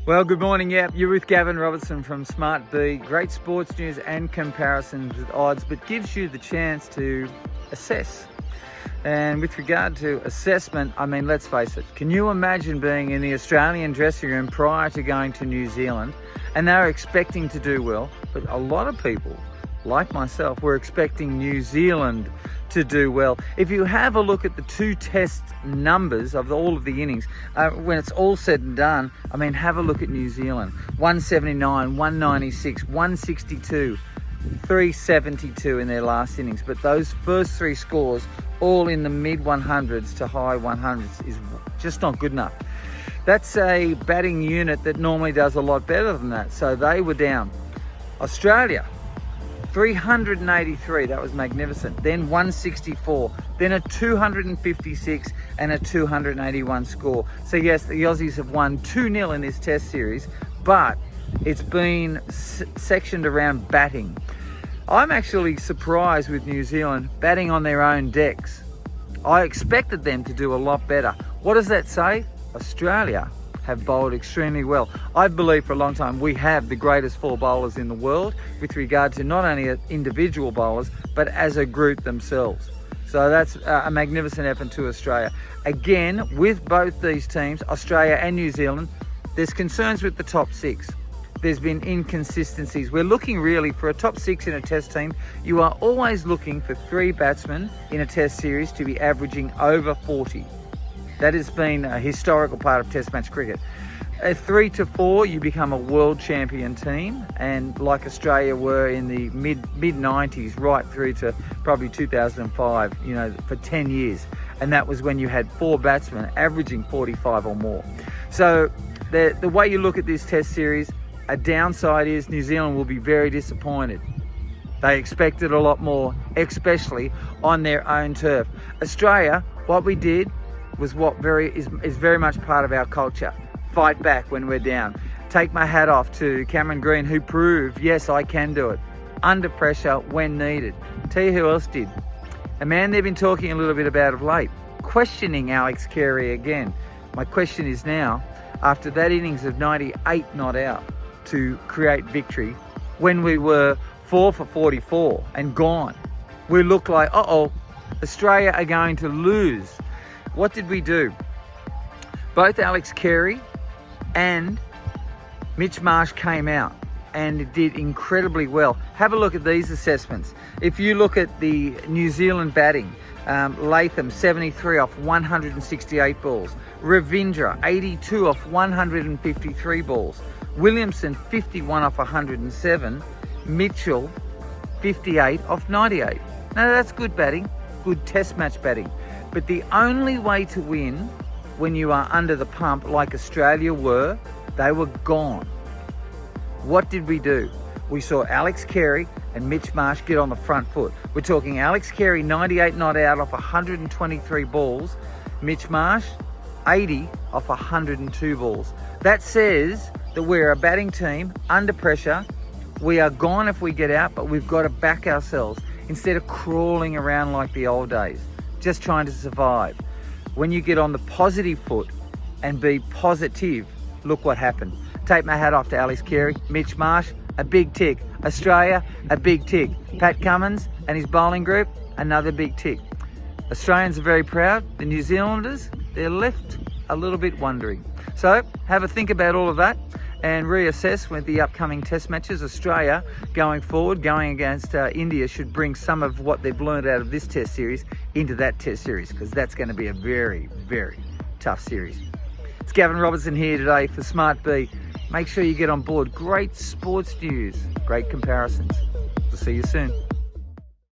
Well, good morning. Yep, you're with Gavin Robertson from Smart B. Great sports news and comparisons with odds, but gives you the chance to assess. And with regard to assessment, I mean, let's face it, can you imagine being in the Australian dressing room prior to going to New Zealand and they were expecting to do well, but a lot of people, like myself, were expecting New Zealand to do well. If you have a look at the two test numbers of all of the innings, when it's all said and done, I mean, have a look at New Zealand. 179, 196, 162, 372 in their last innings. But those first three scores, all in the mid 100s to high 100s, is just not good enough. That's a batting unit that normally does a lot better than that. So they were down. Australia, 383, that was magnificent. Then 164, then a 256 and a 281 score. So yes, the Aussies have won 2-0 in this test series, but it's been sectioned around batting. I'm actually surprised with New Zealand batting on their own decks. I expected them to do a lot better. What does that say? Australia have bowled extremely well. I believe for a long time we have the greatest four bowlers in the world with regard to not only individual bowlers, but as a group themselves. So that's a magnificent effort to Australia. Again, with both these teams, Australia and New Zealand, there's concerns with the top six. There's been inconsistencies. We're looking really for a top six in a test team. You are always looking for 3 batsmen in a test series to be averaging over 40. That has been a historical part of Test match cricket. At 3 to 4, you become a world champion team, and like Australia were in the mid 90s, right through to probably 2005. You know, for 10 years, and that was when you had 4 batsmen averaging 45 or more. So the way you look at this Test series, a downside is New Zealand will be very disappointed. They expected a lot more, especially on their own turf. Australia, what we did was what is very much part of our culture. Fight back when we're down. Take my hat off to Cameron Green, who proved, yes, I can do it, under pressure when needed. Tell you who else did. A man they've been talking a little bit about of late, questioning Alex Carey again. My question is now, after that innings of 98 not out to create victory, when we were 4 for 44 and gone, we looked like, Australia are going to lose. What did we do? Both Alex Carey and Mitch Marsh came out and did incredibly well. Have a look at these assessments. If you look at the New Zealand batting, Latham 73 off 168 balls, Ravindra 82 off 153 balls, Williamson 51 off 107, Mitchell 58 off 98. Now that's good batting, good test match batting. But the only way to win when you are under the pump, like Australia were, they were gone. What did we do? We saw Alex Carey and Mitch Marsh get on the front foot. We're talking Alex Carey 98 not out off 123 balls, Mitch Marsh 80 off 102 balls. That says that we're a batting team under pressure. We are gone if we get out, but we've got to back ourselves instead of crawling around like the old days, just trying to survive. When you get on the positive foot and be positive, look what happened. Take my hat off to Alex Carey, Mitch Marsh, a big tick. Australia, a big tick. Pat Cummins and his bowling group, another big tick. Australians are very proud. The New Zealanders, they're left a little bit wondering. So have a think about all of that and reassess with the upcoming test matches. Australia going forward, going against India, should bring some of what they've learned out of this test series into that test series, because that's going to be a very, very tough series. It's Gavin Robertson here today for Smart B. Make sure you get on board. Great sports news, great comparisons. We'll see you soon.